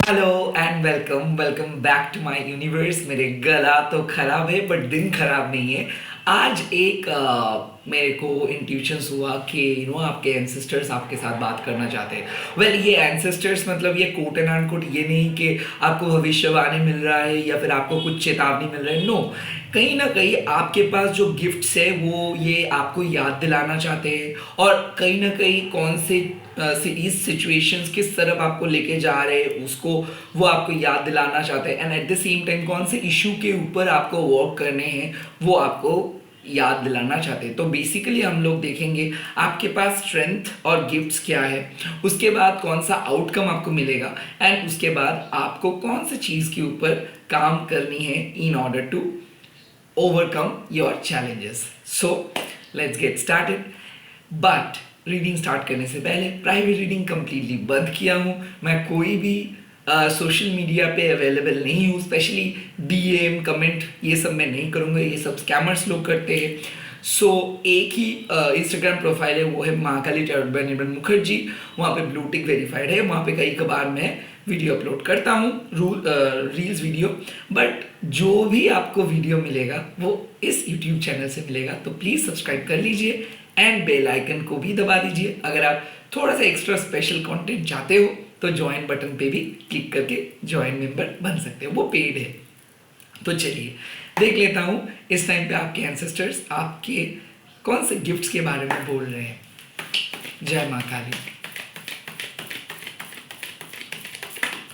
Hello and welcome welcome back to my universe. मेरे गला तो खराब है बट दिन खराब नहीं है। आज एक मेरे को इंट्यूशंस हुआ कि आपके एंसेस्टर्स आपके साथ बात करना चाहते हैं। ये एंसेस्टर्स मतलब ये कोट एंड अनकोट ये नहीं कि आपको भविष्यवाणी मिल रहा है या फिर आपको कुछ चेतावनी मिल रहा है। नो, कहीं ना कहीं आपके पास जो गिफ्ट्स है वो ये आपको याद दिलाना चाहते हैं और कहीं ना कहीं कौन से इस सिचुएशंस किस तरफ आपको लेके जा रहे हैं उसको वो आपको याद दिलाना चाहते हैं। And at the same time कौन से इशू के ऊपर आपको वर्क करने हैं वो आपको याद दिलाना चाहते हैं। तो बेसिकली हम लोग देखेंगे आपके पास स्ट्रेंथ और गिफ्ट्स क्या है, उसके बाद कौन सा आउटकम आपको मिलेगा एंड उसके बाद आपको कौन सी चीज़ के ऊपर काम करनी है in order to overcome your challenges. So let's get started. But reading start करने से पहले प्राइवेट रीडिंग कम्प्लीटली बंद किया हूँ। मैं कोई भी सोशल मीडिया पे अवेलेबल नहीं हूँ, स्पेशली डीएम कमेंट ये सब मैं नहीं करूँगा, ये सब स्कैमर्स लोग करते हैं। सो एक ही इंस्टाग्राम प्रोफाइल है, वो है महाकाली टैरोट बाय निर्मल मुखर्जी। वहाँ पे ब्लू टिक वेरीफाइड है, वहाँ पे कई कबार मैं वीडियो अपलोड करता हूँ, रील्स वीडियो। बट जो भी आपको वीडियो मिलेगा वो इस यूट्यूब चैनल से मिलेगा, तो प्लीज़ सब्सक्राइब कर लीजिए एंड बेल आइकन को भी दबा दीजिए। अगर आप थोड़ा सा एक्स्ट्रा स्पेशल कंटेंट चाहते हो तो ज्वाइन बटन पे भी क्लिक करके ज्वाइन मेंबर बन सकते हो, वो पेड है। तो चलिए देख लेता हूँ इस टाइम पे आपके एंसेस्टर्स आपके कौन से गिफ्ट्स के बारे में बोल रहे हैं। जय माँ काली।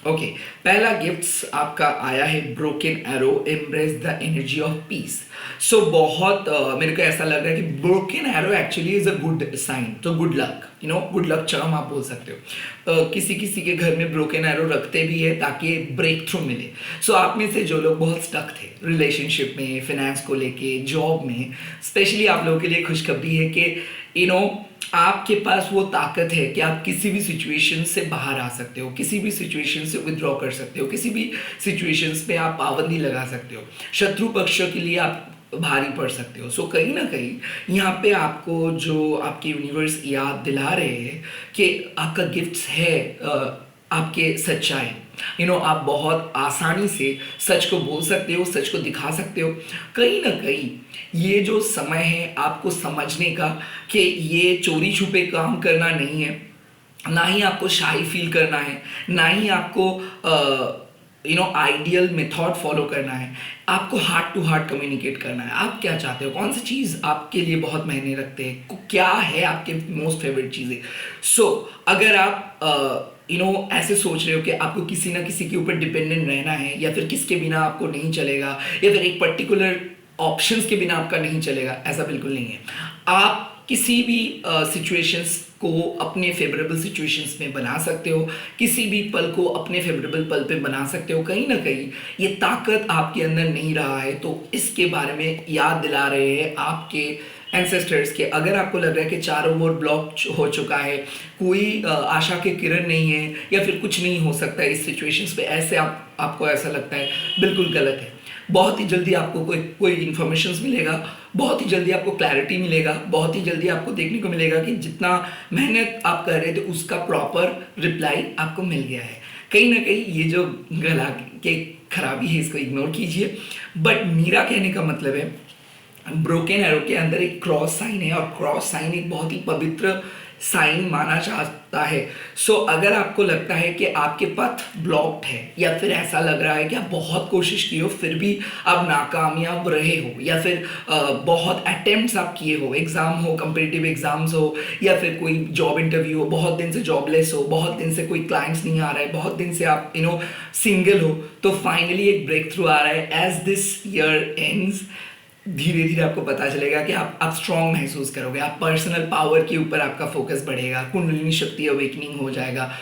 ओके, पहला गिफ्ट्स आपका आया है broken arrow, embrace the energy of peace. So बहुत मेरे को ऐसा लग रहा है कि broken arrow actually is a good sign, तो good luck, good luck charm आप बोल सकते हो। किसी किसी के घर में ब्रोकन एरो रखते भी है ताकि ब्रेक थ्रू मिले। सो आप में से जो लोग बहुत स्टक थे रिलेशनशिप में, फिनेंस को लेके, जॉब में, स्पेशली आप लोगों के लिए खुशखबरी है कि आपके पास वो ताकत है कि आप किसी भी सिचुएशन से बाहर आ सकते हो, किसी भी सिचुएशन से विड्रॉ कर सकते हो, किसी भी सिचुएशंस पे आप पाबंदी लगा सकते हो, शत्रु पक्ष के लिए आप भारी पड़ सकते हो। सो कहीं ना कहीं यहाँ पे आपको जो आपके यूनिवर्स याद दिला रहे हैं कि आपका गिफ्ट्स है आपके सच्चाई। आप बहुत आसानी से सच को बोल सकते हो, सच को दिखा सकते हो। कहीं ना कहीं ये जो समय है आपको समझने का कि ये चोरी छुपे काम करना नहीं है, ना ही आपको शाही फील करना है, ना ही आपको आइडियल मेथड फॉलो करना है। आपको हार्ट टू हार्ट कम्युनिकेट करना है। आप क्या चाहते हो, कौन सी चीज़ आपके लिए बहुत मायने रखते हैं, क्या है आपके मोस्ट फेवरेट चीज़ें। सो अगर आप ऐसे सोच रहे हो कि आपको किसी ना किसी के ऊपर डिपेंडेंट रहना है या फिर किसके बिना आपको नहीं चलेगा या फिर एक पर्टिकुलर ऑप्शंस के बिना आपका नहीं चलेगा, ऐसा बिल्कुल नहीं है। आप किसी भी सिचुएशंस को अपने फेवरेबल सिचुएशंस में बना सकते हो, किसी भी पल को अपने फेवरेबल पल पे बना सकते हो। कहीं ना कहीं ये ताकत आपके अंदर नहीं रहा है, तो इसके बारे में याद दिला रहे हैं आपके एंसेस्टर्स के। अगर आपको लग रहा है कि चारों ओर ब्लॉक हो चुका है, कोई आशा के किरण नहीं है या फिर कुछ नहीं हो सकता है इस सिचुएशंस पे, ऐसे आपको ऐसा लगता है, बिल्कुल गलत है। बहुत ही जल्दी आपको कोई इन्फॉर्मेशन मिलेगा, बहुत ही जल्दी आपको क्लैरिटी मिलेगा, बहुत ही जल्दी आपको देखने को मिलेगा कि जितना मेहनत आप कर रहे थे उसका प्रॉपर रिप्लाई आपको मिल गया है। कहीं ना कहीं ये जो गला के खराबी है इसको इग्नोर कीजिए। बट मेरा कहने का मतलब है ब्रोकन एरो के अंदर एक क्रॉस साइन है और क्रॉस साइन एक बहुत ही पवित्र साइन माना जाता है। सो अगर आपको लगता है कि आपके पथ ब्लॉक्ड है या फिर ऐसा लग रहा है कि आप बहुत कोशिश की हो फिर भी आप नाकामयाब रहे हो, या फिर बहुत अटेम्प्ट्स आप किए हो, एग्जाम हो, कम्पिटिटिव एग्जाम्स हो, या फिर कोई जॉब इंटरव्यू हो, बहुत दिन से जॉबलेस हो, बहुत दिन से कोई क्लाइंट्स नहीं आ रहा है, बहुत दिन से आप सिंगल हो, तो फाइनली एक ब्रेक थ्रू आ रहा है। एज दिस ईयर एंड्स धीरे धीरे आपको पता चलेगा कि आप स्ट्रांग महसूस करोगे, आप पर्सनल पावर के ऊपर आपका फोकस बढ़ेगा, कुंडलिनी शक्ति अवेकनिंग हो जाएगा।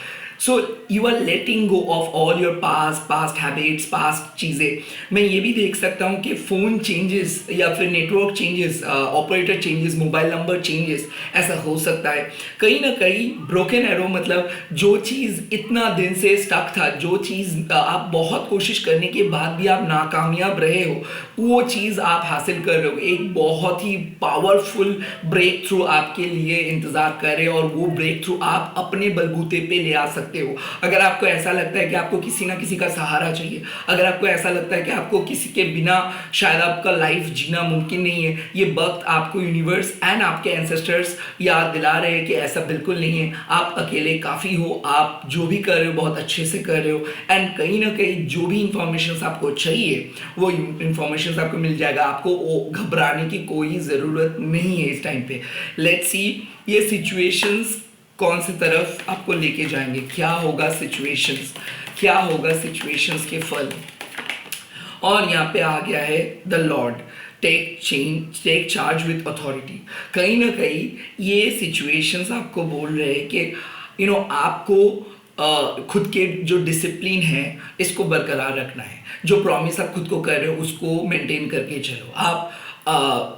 So you are letting go of all your past habits, past चीज़ें। मैं ये भी देख सकता हूँ कि फ़ोन चेंजेस या फिर network changes, operator changes, mobile number changes, ऐसा हो सकता है। कहीं ना कहीं ब्रोकन एरो मतलब जो चीज़ इतना दिन से स्टक था, जो चीज़ आप बहुत कोशिश करने के बाद भी आप नाकामयाब रहे हो, वो चीज़ आप हासिल कर रहे हो। एक बहुत ही पावरफुल ब्रेक थ्रू आपके लिए इंतज़ार कर रहे हो और वो ब्रेक थ्रू आप अपने बलबूते पे ले आ सकते सकते हो, अगर आपको ऐसा लगता है कि आपको किसी ना किसी का सहारा चाहिए, अगर आपको ऐसा लगता है कि आपको किसी के बिना शायद आपका लाइफ जीना मुमकिन नहीं है, ये वक्त आपको यूनिवर्स एंड आपके एंसेस्टर्स याद दिला रहे हैं कि ऐसा बिल्कुल नहीं है। आप अकेले काफ़ी हो, आप जो भी कर रहे हो बहुत अच्छे से कर रहे हो, एंड कहीं ना कहीं जो भी इंफॉर्मेशन आपको चाहिए वो इंफॉर्मेशन आपको मिल जाएगा। आपको घबराने की कोई ज़रूरत नहीं है इस टाइम पे। लेट्स सी ये सिचुएशंस कौन सी तरफ आपको लेके जाएंगे, क्या होगा सिचुएशंस, क्या होगा सिचुएशंस के फल। और यहाँ पे आ गया है the lord, take charge with authority. कहीं ना कहीं ये सिचुएशंस आपको बोल रहे हैं कि आपको खुद के जो डिसिप्लिन है इसको बरकरार रखना है, जो प्रॉमिस आप खुद को कर रहे हो उसको मेंटेन करके चलो। आप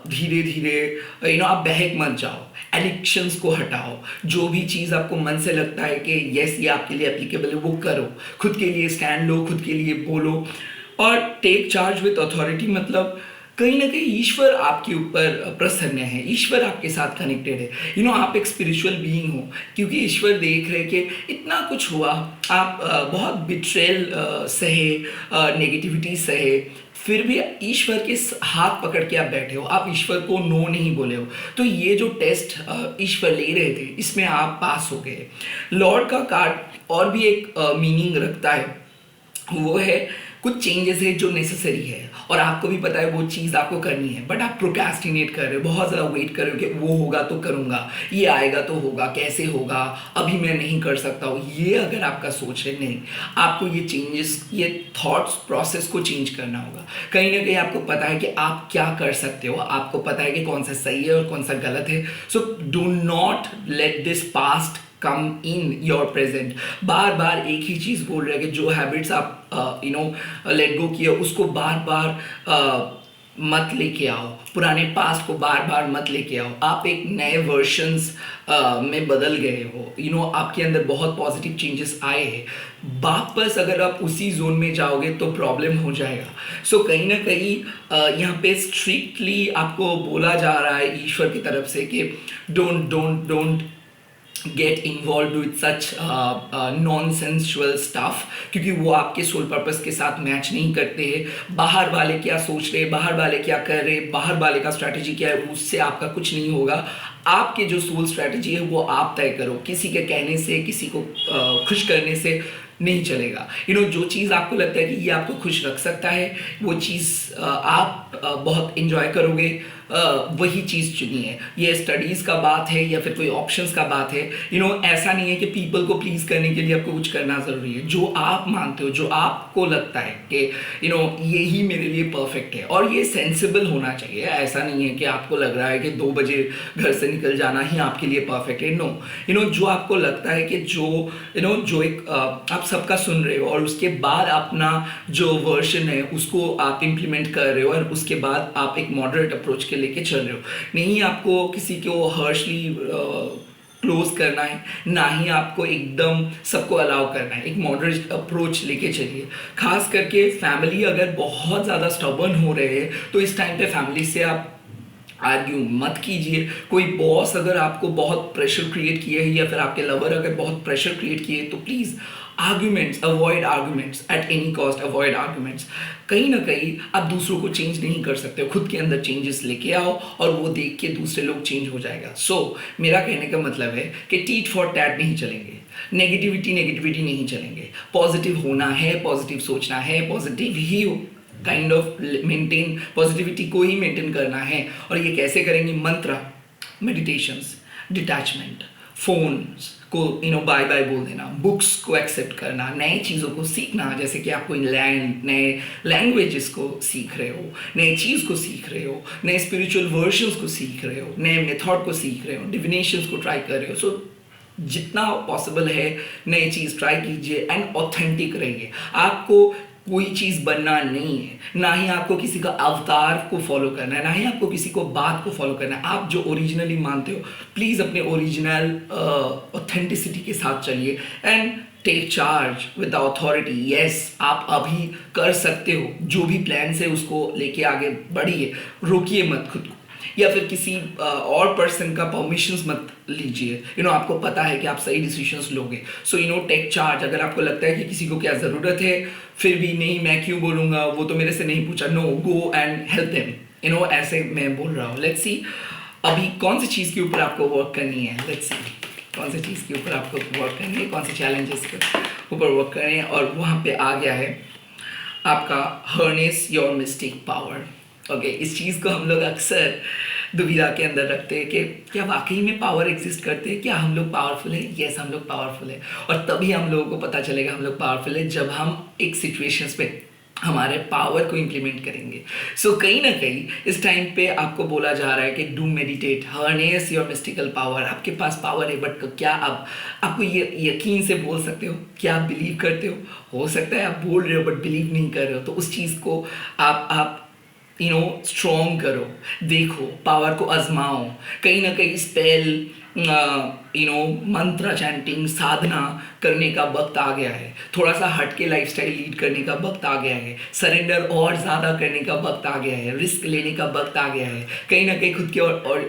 धीरे धीरे आप बहक मत जाओ, एडिक्शंस को हटाओ, जो भी चीज़ आपको मन से लगता है कि यस ये आपके लिए एप्लीकेबल है वो करो, खुद के लिए स्टैंड लो, खुद के लिए बोलो। और टेक चार्ज विथ अथॉरिटी मतलब कहीं ना कहीं ईश्वर आपके ऊपर प्रसन्न है, ईश्वर आपके साथ कनेक्टेड है। आप एक स्पिरिचुअल बीइंग हो, क्योंकि ईश्वर देख रहे कि इतना कुछ हुआ, आप बहुत बिट्रेल सहे, नेगेटिविटी सहे, फिर भी ईश्वर के हाथ पकड़ के आप बैठे हो, आप ईश्वर को नो नहीं बोले हो। तो ये जो टेस्ट ईश्वर ले रहे थे इसमें आप पास हो गए। लॉर्ड का कार्ड और भी एक मीनिंग रखता है, वो है कुछ चेंजेस है जो नेसेसरी है और आपको भी पता है वो चीज़ आपको करनी है, बट आप प्रोक्रेस्टिनेट कर रहे हो, बहुत ज़्यादा वेट कर रहे हो कि वो होगा तो करूँगा, ये आएगा तो होगा, कैसे होगा, अभी मैं नहीं कर सकता हूँ। ये अगर आपका सोच है, नहीं, आपको ये चेंजेस, ये थॉट्स प्रोसेस को चेंज करना होगा। कहीं ना कहीं आपको पता है कि आप क्या कर सकते हो, आपको पता है कि कौन सा सही है और कौन सा गलत है। So do not let this past come in your present. बार बार एक ही चीज़ बोल रहे हैं कि जो हैबिट्स आप लेट गो किया उसको बार बार मत लेके आओ, पुराने पास्ट को बार बार मत लेके आओ। आप एक नए वर्जन्स में बदल गए हो, आपके अंदर बहुत पॉजिटिव चेंजेस आए हैं। वापस अगर आप उसी जोन में जाओगे तो प्रॉब्लम हो जाएगा। सो कहीं ना कहीं यहाँ पे स्ट्रिक्टली आपको बोला जा रहा है ईश्वर की तरफ से कि don't get involve with such non-sensual stuff, क्योंकि वो आपके सोल पर्पस के साथ मैच नहीं करते हैं। बाहर वाले क्या सोच रहे हैं, बाहर वाले क्या कर रहे हैं, बाहर वाले का स्ट्रैटेजी क्या है, उससे आपका कुछ नहीं होगा। आपके जो सोल स्ट्रैटेजी है वो आप तय करो, किसी के कहने से, किसी को खुश करने से नहीं चलेगा। जो चीज़ आपको लगता है कि ये आपको खुश रख सकता है, वो चीज़ आप बहुत इंजॉय करोगे, वही चीज़ चुनिए। ये स्टडीज़ का बात है या फिर कोई ऑप्शंस का बात है, ऐसा नहीं है कि पीपल को प्लीज़ करने के लिए आपको कुछ करना ज़रूरी है। जो आप मानते हो, जो आपको लगता है कि यही मेरे लिए परफेक्ट है, और ये सेंसिबल होना चाहिए। ऐसा नहीं है कि आपको लग रहा है कि 2 बजे घर से निकल जाना ही आपके लिए परफेक्ट है। नो, जो आपको लगता है कि जो एक आप सबका सुन रहे हो और उसके बाद अपना जो वर्जन है उसको आप इम्प्लीमेंट कर रहे हो और उसके बाद आप एक मॉडरेट अप्रोच के लेके चल रहे हो। नहीं आपको किसी को हर्शली क्लोज करना है, ना ही आपको एकदम सबको अलाउ करना है। एक मॉडरेट अप्रोच लेके चलिए। खास करके फैमिली अगर बहुत ज़्यादा स्टबर्न हो रहे हैं तो इस टाइम पे फैमिली से आप आर्ग्यू मत कीजिए। कोई बॉस अगर आपको बहुत प्रेशर क्रिएट किए है या फिर आपके लवर अगर बहुत प्रेशर क्रिएट किए तो please arguments, avoid arguments at any cost, avoid arguments. कहीं ना कहीं आप दूसरों को चेंज नहीं कर सकते हो, खुद के अंदर चेंजेस लेके आओ और वो देख के दूसरे लोग चेंज हो जाएगा। सो मेरा कहने का मतलब है कि टीट फॉर टैट नहीं चलेंगे, नेगेटिविटी नहीं चलेंगे। पॉजिटिव होना है, पॉजिटिव सोचना है, positive he kind of maintain, positivity को ही मेंटेन करना है। और ये कैसे करेंगे? मंत्र, मेडिटेशंस, डिटैचमेंट, फोन्स को बाय बाय बोल देना, बुक्स को एक्सेप्ट करना, नए चीज़ों को सीखना, जैसे कि आप कोई नए लैंग्वेजेस को सीख रहे हो, नए चीज़ को सीख रहे हो, नए स्पिरिचुअल वर्जन्स को सीख रहे हो, नए मेथड को सीख रहे हो, डिविनेशंस को ट्राई कर रहे हो। सो जितना पॉसिबल है नई चीज़ ट्राई कीजिए एंड ऑथेंटिक रहिए। आपको कोई चीज़ बनना नहीं है, ना ही आपको किसी का अवतार को फॉलो करना है, ना ही आपको किसी को बात को फॉलो करना है। आप जो ओरिजिनली मानते हो प्लीज़ अपने ओरिजिनल ऑथेंटिसिटी के साथ चलिए and take charge with the authority. Yes, आप अभी कर सकते हो, जो भी प्लान है उसको लेके आगे बढ़िए, रोकिए मत खुद को। या फिर किसी और पर्सन का परमिशंस मत लीजिए। आपको पता है कि आप सही डिसीजंस लोगे, सो टेक चार्ज। अगर आपको लगता है कि किसी को क्या ज़रूरत है, फिर भी नहीं मैं क्यों बोलूँगा, वो तो मेरे से नहीं पूछा, no, go and help them. ऐसे मैं बोल रहा हूँ। लेट्स सी अभी कौन सी चीज़ के ऊपर आपको वर्क करनी है। लेट्स सी कौन सी चीज़ के ऊपर आपको वर्क करनी है, कौन से चैलेंजेस के ऊपर वर्क करनी है। और वहाँ पे आ गया है आपका harness your mistake power. Okay, इस चीज़ को हम लोग अक्सर दुविधा के अंदर रखते हैं कि क्या वाकई में पावर एग्जिस्ट करते हैं, क्या हम लोग पावरफुल है। यस, हम लोग पावरफुल है, और तभी हम लोगों को पता चलेगा हम लोग पावरफुल है जब हम एक सिचुएशंस पे हमारे पावर को इम्प्लीमेंट करेंगे। सो कहीं ना कहीं इस टाइम पे आपको बोला जा रहा है कि do meditate, harness your mystical power. आपके पास पावर है, बट क्या आपको ये यकीन से बोल सकते हो, क्या आप बिलीव करते हो सकता है आप बोल रहे हो बट बिलीव नहीं कर रहे हो, तो उस चीज़ को आप स्ट्रॉन्ग करो, देखो, पावर को आजमाओ। कहीं ना कहीं स्पेल, मंत्र चैंटिंग, साधना करने का वक्त आ गया है। थोड़ा सा हटके लाइफस्टाइल लीड करने का वक्त आ गया है। सरेंडर और ज़्यादा करने का वक्त आ गया है। रिस्क लेने का वक्त आ गया है। कहीं ना कहीं खुद के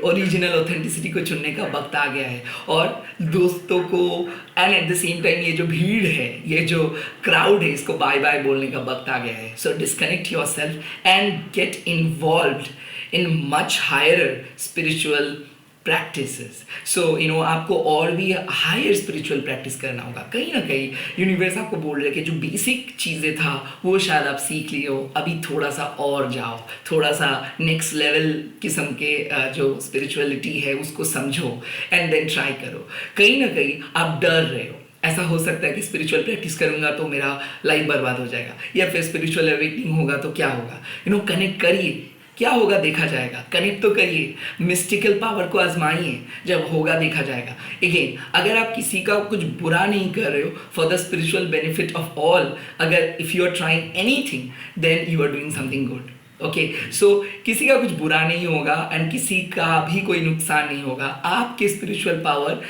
ओरिजिनल ऑथेंटिसिटी को चुनने का वक्त आ गया है। और दोस्तों को and at the same time ये जो भीड़ है, ये जो क्राउड है, इसको बाय बाय बोलने का वक्त आ गया है। So disconnect yourself and get involved in much higher spiritual practices. So आपको और भी हायर स्पिरिचुअल प्रैक्टिस करना होगा। कहीं ना कहीं यूनिवर्स आपको बोल रहे हैं कि जो बेसिक चीज़ें था वो शायद आप सीख लिए हो, अभी थोड़ा सा और जाओ, थोड़ा सा नेक्स्ट लेवल किस्म के जो स्पिरिचुअलिटी है उसको समझो एंड देन ट्राई करो। कहीं ना कहीं आप डर रहे हो, ऐसा हो सकता है कि स्पिरिचुअल प्रैक्टिस करूंगा तो मेरा लाइफ बर्बाद हो जाएगा, या फिर स्पिरिचुअल अवेकनिंग होगा तो क्या होगा। कनेक्ट करिए, क्या होगा देखा जाएगा। कनेक्ट तो करिए, मिस्टिकल पावर को आजमाइए, जब होगा देखा जाएगा। अगेन, अगर आप किसी का कुछ बुरा नहीं कर रहे हो, for the spiritual benefit of all, अगर if you are trying anything then you are doing something good. Okay, so किसी का कुछ बुरा नहीं होगा एंड किसी का भी कोई नुकसान नहीं होगा। आपके स्पिरिचुअल पावर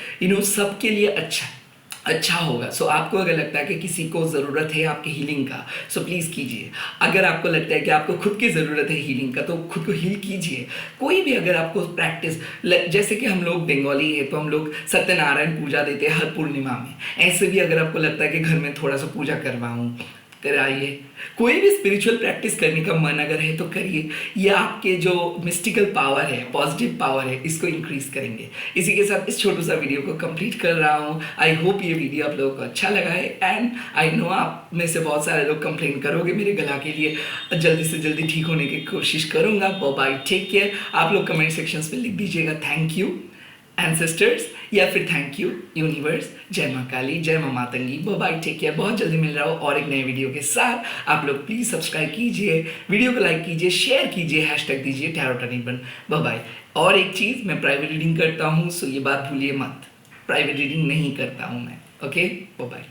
सबके लिए अच्छा होगा। सो आपको अगर लगता है कि किसी को ज़रूरत है आपके हीलिंग का, सो प्लीज़ कीजिए। अगर आपको लगता है कि आपको खुद की ज़रूरत है हीलिंग का, तो खुद को हील कीजिए। कोई भी अगर आपको प्रैक्टिस, जैसे कि हम लोग बंगाली है तो हम लोग सत्यनारायण पूजा देते हैं हर पूर्णिमा में, ऐसे भी अगर आपको लगता है कि घर में थोड़ा सा पूजा करवाऊँ, कराइए। कोई भी स्पिरिचुअल प्रैक्टिस करने का मन अगर है तो करिए। ये आपके जो मिस्टिकल पावर है, पॉजिटिव पावर है, इसको इंक्रीज करेंगे। इसी के साथ इस छोटू सा वीडियो को कंप्लीट कर रहा हूँ। आई होप ये वीडियो आप लोगों को अच्छा लगा है एंड आई नो आप में से बहुत सारे लोग कंप्लेन करोगे मेरे गला के लिए। जल्दी से जल्दी ठीक होने की कोशिश करूँगा। Bye, take care. आप लोग कमेंट सेक्शंस में लिख दीजिएगा थैंक यू एंसेस्टर्स या फिर थैंक यू यूनिवर्स। जय माँ काली, जय माँ मातंगी। Bye, take care. बहुत जल्दी मिल रहा हो और एक नए वीडियो के साथ। आप लोग प्लीज़ सब्सक्राइब कीजिए, वीडियो को लाइक कीजिए, शेयर कीजिए, हैशटैग दीजिए टैरोटनिबन। बाय। और एक चीज़, मैं प्राइवेट रीडिंग करता हूँ, सो ये बात भूलिए मत, प्राइवेट रीडिंग नहीं करता हूँ मैं। Okay, bye.